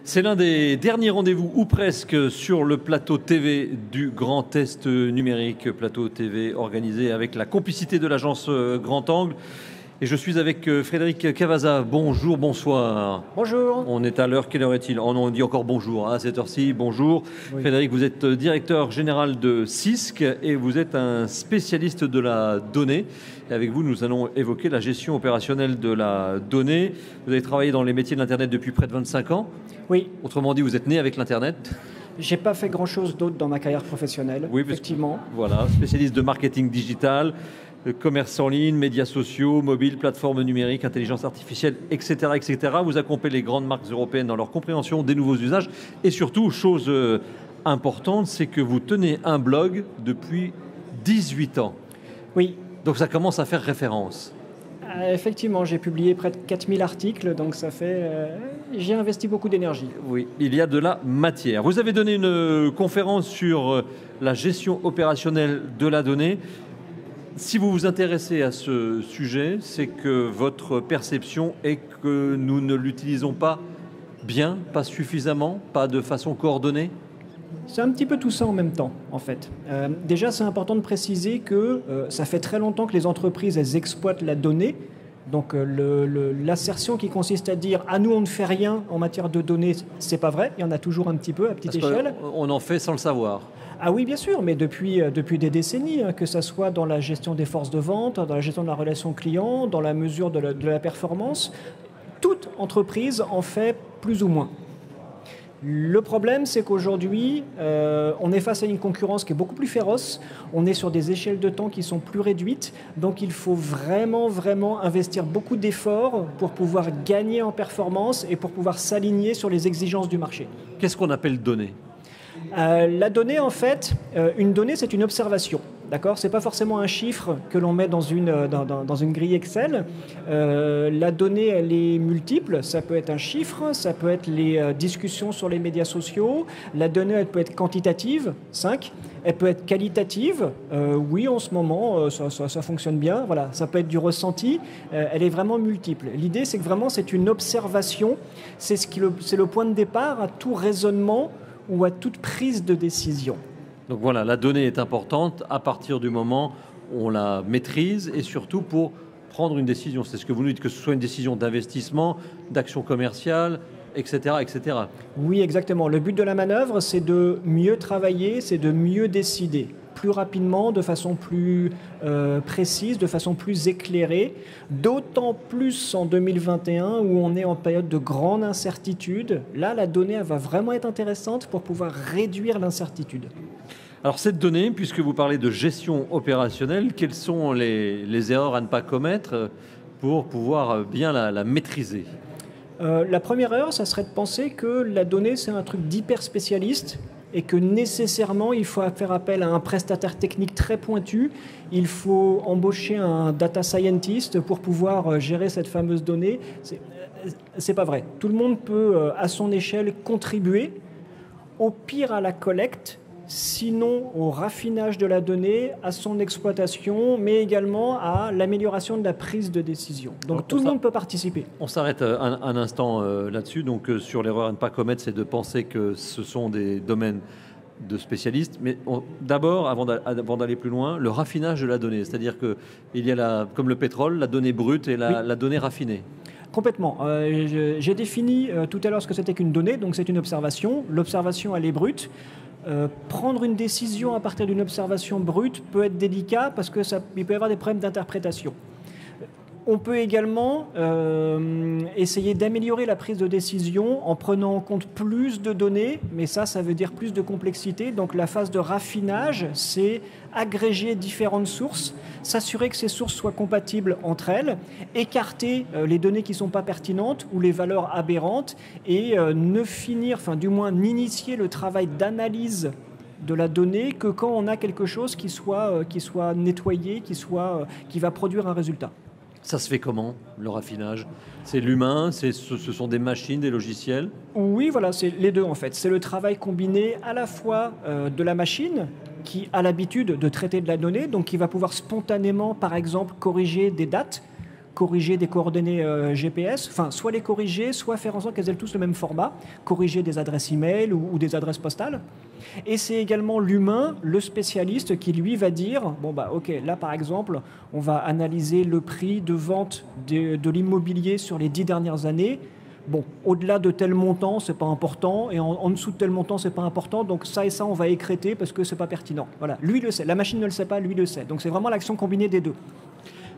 C'est l'un des derniers rendez-vous, ou presque, sur le plateau TV du Grand Test numérique, plateau TV organisé avec la complicité de l'agence Grand Angle. Et je suis avec Frédéric Cavazza. Bonjour, bonsoir. Bonjour. On est à l'heure, quelle heure est-il? On dit encore bonjour à cette heure-ci, bonjour. Oui. Frédéric, vous êtes directeur général de CISC et vous êtes un spécialiste de la donnée. Et avec vous, nous allons évoquer la gestion opérationnelle de la donnée. Vous avez travaillé dans les métiers de l'Internet depuis près de 25 ans. Oui. Autrement dit, vous êtes né avec l'Internet. J'ai pas fait grand-chose d'autre dans ma carrière professionnelle, Oui, effectivement. Voilà, spécialiste de marketing digital, commerce en ligne, médias sociaux, mobile, plateformes numériques, intelligence artificielle, etc., etc. Vous accompagnez les grandes marques européennes dans leur compréhension des nouveaux usages. Et surtout, chose importante, c'est que vous tenez un blog depuis 18 ans. Oui. Donc ça commence à faire référence. Effectivement, j'ai publié près de 4000 articles, donc ça fait... j'ai investi beaucoup d'énergie. Oui, il y a de la matière. Vous avez donné une conférence sur la gestion opérationnelle de la donnée. Si vous vous intéressez à ce sujet, c'est que votre perception est que nous ne l'utilisons pas bien, pas suffisamment, pas de façon coordonnée. C'est un petit peu tout ça en même temps, en fait. Déjà, c'est important de préciser que ça fait très longtemps que les entreprises, elles exploitent la donnée. Donc l'assertion qui consiste à dire « ah, nous, on ne fait rien en matière de données », c'est pas vrai. Il y en a toujours un petit peu à petite échelle. On en fait sans le savoir. Ah oui, bien sûr, mais depuis des décennies, que ce soit dans la gestion des forces de vente, dans la gestion de la relation client, dans la mesure de la performance, toute entreprise en fait plus ou moins. Le problème, c'est qu'aujourd'hui, on est face à une concurrence qui est beaucoup plus féroce, on est sur des échelles de temps qui sont plus réduites, donc il faut vraiment, vraiment investir beaucoup d'efforts pour pouvoir gagner en performance et pour pouvoir s'aligner sur les exigences du marché. Qu'est-ce qu'on appelle donnée ? La donnée, en fait, une donnée, c'est une observation. D'accord ? Ce n'est pas forcément un chiffre que l'on met dans une grille Excel. La donnée, elle est multiple. Ça peut être un chiffre, ça peut être les discussions sur les médias sociaux. La donnée, elle peut être quantitative, 5. Elle peut être qualitative. Oui, en ce moment, ça fonctionne bien. Voilà, ça peut être du ressenti. Elle est vraiment multiple. L'idée, c'est que vraiment, c'est une observation. C'est le point de départ à tout raisonnement ou à toute prise de décision. Donc voilà, la donnée est importante à partir du moment où on la maîtrise et surtout pour prendre une décision. C'est ce que vous nous dites, que ce soit une décision d'investissement, d'action commerciale, etc., etc. Oui, exactement. Le but de la manœuvre, c'est de mieux travailler, c'est de mieux décider. Plus rapidement, de façon plus précise, de façon plus éclairée, d'autant plus en 2021 où on est en période de grande incertitude. Là, la donnée elle va vraiment être intéressante pour pouvoir réduire l'incertitude. Alors cette donnée, puisque vous parlez de gestion opérationnelle, quelles sont les erreurs à ne pas commettre pour pouvoir bien la maîtriser ? La première erreur, ça serait de penser que la donnée, c'est un truc d'hyper spécialiste et que nécessairement, il faut faire appel à un prestataire technique très pointu. Il faut embaucher un data scientist pour pouvoir gérer cette fameuse donnée. C'est pas vrai. Tout le monde peut, à son échelle, contribuer, au pire à la collecte, sinon au raffinage de la donnée, à son exploitation, mais également à l'amélioration de la prise de décision. Donc tout le monde peut participer. On s'arrête un instant là-dessus. Donc sur l'erreur à ne pas commettre, c'est de penser que ce sont des domaines de spécialistes. Mais d'abord, avant d'aller plus loin, le raffinage de la donnée. C'est-à-dire qu'il y a, comme le pétrole, la donnée brute et la donnée raffinée. Complètement. J'ai défini tout à l'heure ce que c'était qu'une donnée. Donc c'est une observation. L'observation, elle est brute. Prendre une décision à partir d'une observation brute peut être délicat parce qu'il peut y avoir des problèmes d'interprétation. On peut également essayer d'améliorer la prise de décision en prenant en compte plus de données, mais ça veut dire plus de complexité. Donc la phase de raffinage, c'est agréger différentes sources, s'assurer que ces sources soient compatibles entre elles, écarter les données qui ne sont pas pertinentes ou les valeurs aberrantes et du moins n'initier le travail d'analyse de la donnée que quand on a quelque chose qui soit nettoyé, qui va produire un résultat. Ça se fait comment, le raffinage ? C'est l'humain, ce sont des machines, des logiciels ? Oui, voilà, c'est les deux en fait. C'est le travail combiné à la fois de la machine qui a l'habitude de traiter de la donnée, donc qui va pouvoir spontanément, par exemple, corriger des dates corriger des coordonnées GPS, enfin soit les corriger, soit faire en sorte qu'elles aient tous le même format, corriger des adresses email ou des adresses postales. Et c'est également l'humain, le spécialiste, qui lui va dire, bon bah ok, là par exemple, on va analyser le prix de vente de l'immobilier sur les 10 dernières années. Bon, au-delà de tel montant, c'est pas important, et en dessous de tel montant, c'est pas important, donc ça et ça, on va écréter parce que c'est pas pertinent. Voilà, lui le sait, la machine ne le sait pas, lui le sait. Donc c'est vraiment l'action combinée des deux.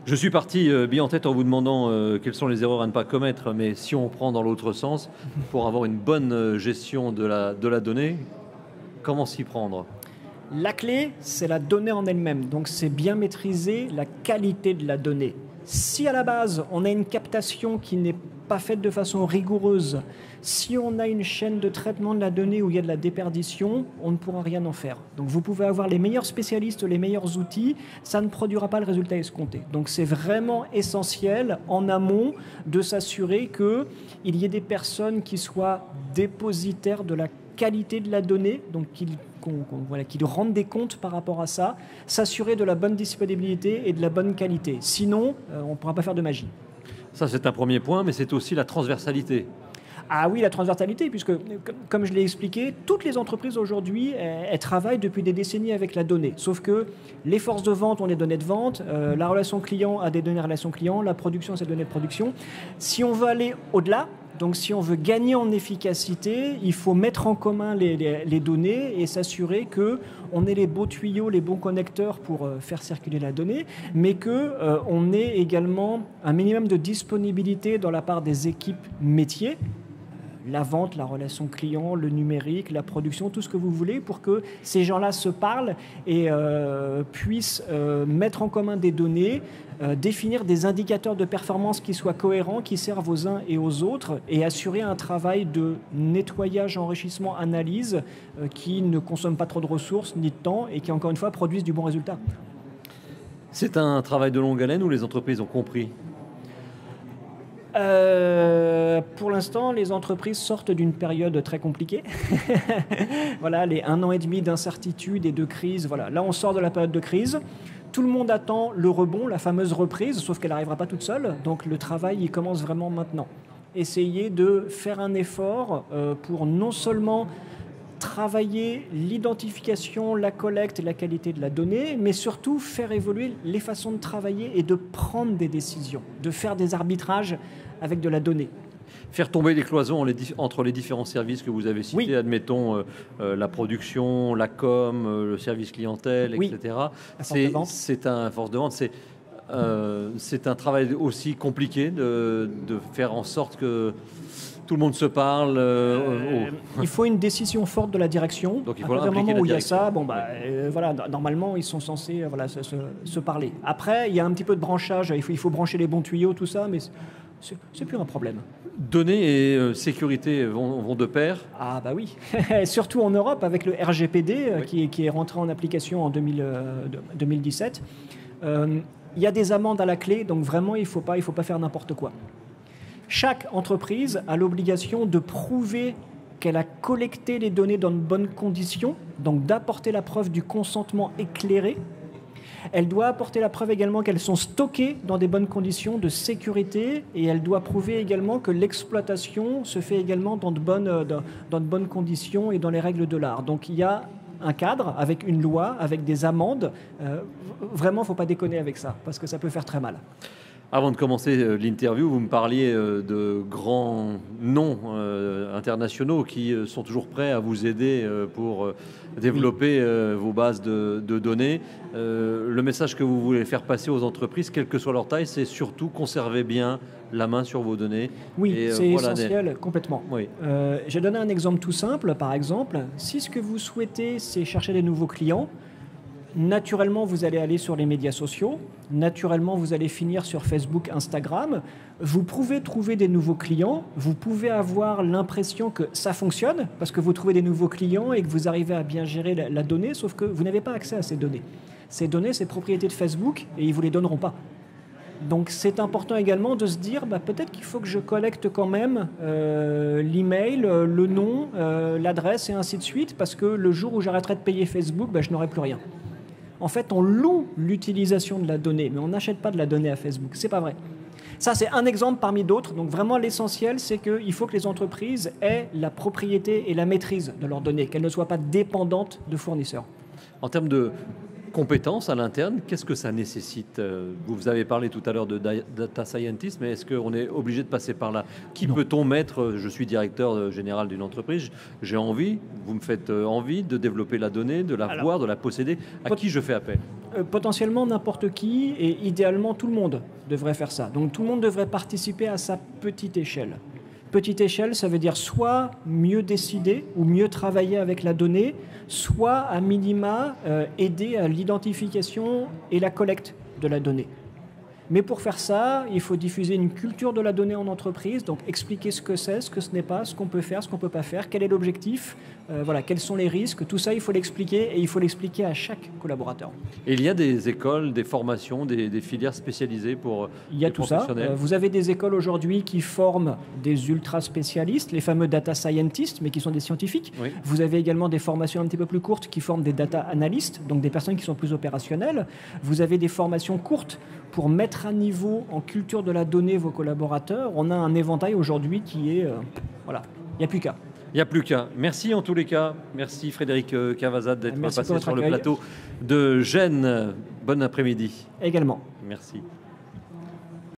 Je suis parti bien en tête en vous demandant quelles sont les erreurs à ne pas commettre, mais si on prend dans l'autre sens, pour avoir une bonne gestion de la donnée, comment s'y prendre ? La clé, c'est la donnée en elle-même, donc c'est bien maîtriser la qualité de la donnée. Si à la base, on a une captation qui n'est pas faite de façon rigoureuse, si on a une chaîne de traitement de la donnée où il y a de la déperdition, on ne pourra rien en faire. Donc vous pouvez avoir les meilleurs spécialistes, les meilleurs outils, ça ne produira pas le résultat escompté. Donc c'est vraiment essentiel en amont de s'assurer qu'il y ait des personnes qui soient dépositaires de la qualité de la donnée, donc qu'ils rendent des comptes par rapport à ça, s'assurer de la bonne disponibilité et de la bonne qualité. Sinon, on ne pourra pas faire de magie. Ça, c'est un premier point, mais c'est aussi la transversalité. Ah oui, la transversalité, puisque, comme je l'ai expliqué, toutes les entreprises aujourd'hui, elles travaillent depuis des décennies avec la donnée. Sauf que les forces de vente ont des données de vente, la relation client a des données de relation client, la production a ses données de production. Si on veut aller au-delà, donc si on veut gagner en efficacité, il faut mettre en commun les données et s'assurer qu'on ait les beaux tuyaux, les bons connecteurs pour faire circuler la donnée, mais qu'on ait également un minimum de disponibilité dans la part des équipes métiers, la vente, la relation client, le numérique, la production, tout ce que vous voulez, pour que ces gens-là se parlent et puissent mettre en commun des données, définir des indicateurs de performance qui soient cohérents, qui servent aux uns et aux autres, et assurer un travail de nettoyage, enrichissement, analyse qui ne consomme pas trop de ressources ni de temps et qui, encore une fois, produisent du bon résultat. C'est un travail de longue haleine où les entreprises ont compris ? Pour l'instant, les entreprises sortent d'une période très compliquée. Voilà, les 1 an et demi d'incertitude et de crise. Voilà. Là, on sort de la période de crise. Tout le monde attend le rebond, la fameuse reprise, sauf qu'elle n'arrivera pas toute seule. Donc le travail, il commence vraiment maintenant. Essayer de faire un effort pour non seulement travailler l'identification, la collecte et la qualité de la donnée, mais surtout faire évoluer les façons de travailler et de prendre des décisions, de faire des arbitrages avec de la donnée. Faire tomber les cloisons entre les différents services que vous avez cités, oui. Admettons la production, la com, le service clientèle, oui. etc. C'est un force de vente. C'est un travail aussi compliqué de faire en sorte que tout le monde se parle. Il faut une décision forte de la direction. Donc il faut à un moment où il y a ça, voilà, normalement ils sont censés se parler. Après, il y a un petit peu de branchage. Il faut brancher les bons tuyaux, tout ça, mais c'est plus un problème. Données et sécurité vont de pair. Ah bah oui, surtout en Europe avec le RGPD oui. qui est rentré en application en 2017. Il y a des amendes à la clé, donc vraiment il faut pas faire n'importe quoi. Chaque entreprise a l'obligation de prouver qu'elle a collecté les données dans de bonnes conditions, donc d'apporter la preuve du consentement éclairé. Elle doit apporter la preuve également qu'elles sont stockées dans des bonnes conditions de sécurité et elle doit prouver également que l'exploitation se fait également dans de bonnes conditions et dans les règles de l'art. Donc il y a un cadre avec une loi, avec des amendes. Vraiment, il ne faut pas déconner avec ça parce que ça peut faire très mal. Avant de commencer l'interview, vous me parliez de grands noms internationaux qui sont toujours prêts à vous aider pour développer vos bases de données. Le message que vous voulez faire passer aux entreprises, quelle que soit leur taille, c'est surtout conserver bien la main sur vos données. Oui, c'est essentiel, complètement. Oui. J'ai donné un exemple tout simple. Par exemple, si ce que vous souhaitez, c'est chercher des nouveaux clients, naturellement, vous allez aller sur les médias sociaux. Naturellement, vous allez finir sur Facebook, Instagram. Vous pouvez trouver des nouveaux clients. Vous pouvez avoir l'impression que ça fonctionne parce que vous trouvez des nouveaux clients et que vous arrivez à bien gérer la donnée, sauf que vous n'avez pas accès à ces données. Ces données, c'est propriété de Facebook et ils ne vous les donneront pas. Donc, c'est important également de se dire peut-être qu'il faut que je collecte quand même l'email, le nom, l'adresse et ainsi de suite parce que le jour où j'arrêterai de payer Facebook, je n'aurai plus rien. En fait, on loue l'utilisation de la donnée, mais on n'achète pas de la donnée à Facebook. C'est pas vrai. ça, c'est un exemple parmi d'autres. Donc vraiment, l'essentiel, c'est qu'il faut que les entreprises aient la propriété et la maîtrise de leurs données, qu'elles ne soient pas dépendantes de fournisseurs. En termes de compétences à l'interne, qu'est-ce que ça nécessite? Vous avez parlé tout à l'heure de data scientist, mais est-ce qu'on est obligé de passer par là? Qui peut-on mettre? Je suis directeur général d'une entreprise, j'ai envie, vous me faites envie de développer la donnée, de la voir, de la posséder. À qui je fais appel? Potentiellement n'importe qui, et idéalement tout le monde devrait faire ça. Donc tout le monde devrait participer à sa petite échelle. Petite échelle, ça veut dire soit mieux décider ou mieux travailler avec la donnée, soit à minima aider à l'identification et la collecte de la donnée. Mais pour faire ça, il faut diffuser une culture de la donnée en entreprise, donc expliquer ce que c'est, ce que ce n'est pas, ce qu'on peut faire, ce qu'on ne peut pas faire, quel est l'objectif, voilà, quels sont les risques, tout ça il faut l'expliquer et il faut l'expliquer à chaque collaborateur. Et il y a des écoles, des formations, des filières spécialisées pour il y a les tout ça. professionnels. Vous avez des écoles aujourd'hui qui forment des ultra spécialistes, les fameux data scientists, mais qui sont des scientifiques. Oui. Vous avez également des formations un petit peu plus courtes qui forment des data analystes, donc des personnes qui sont plus opérationnelles. Vous avez des formations courtes pour mettre à niveau en culture de la donnée vos collaborateurs. On a un éventail aujourd'hui qui est... voilà, il n'y a plus qu'à. Il n'y a plus qu'à. Merci en tous les cas. Merci Frédéric Cavazat d'être Merci passé pour sur votre le accueil. plateau de Gênes. Bon après-midi. Également. Merci.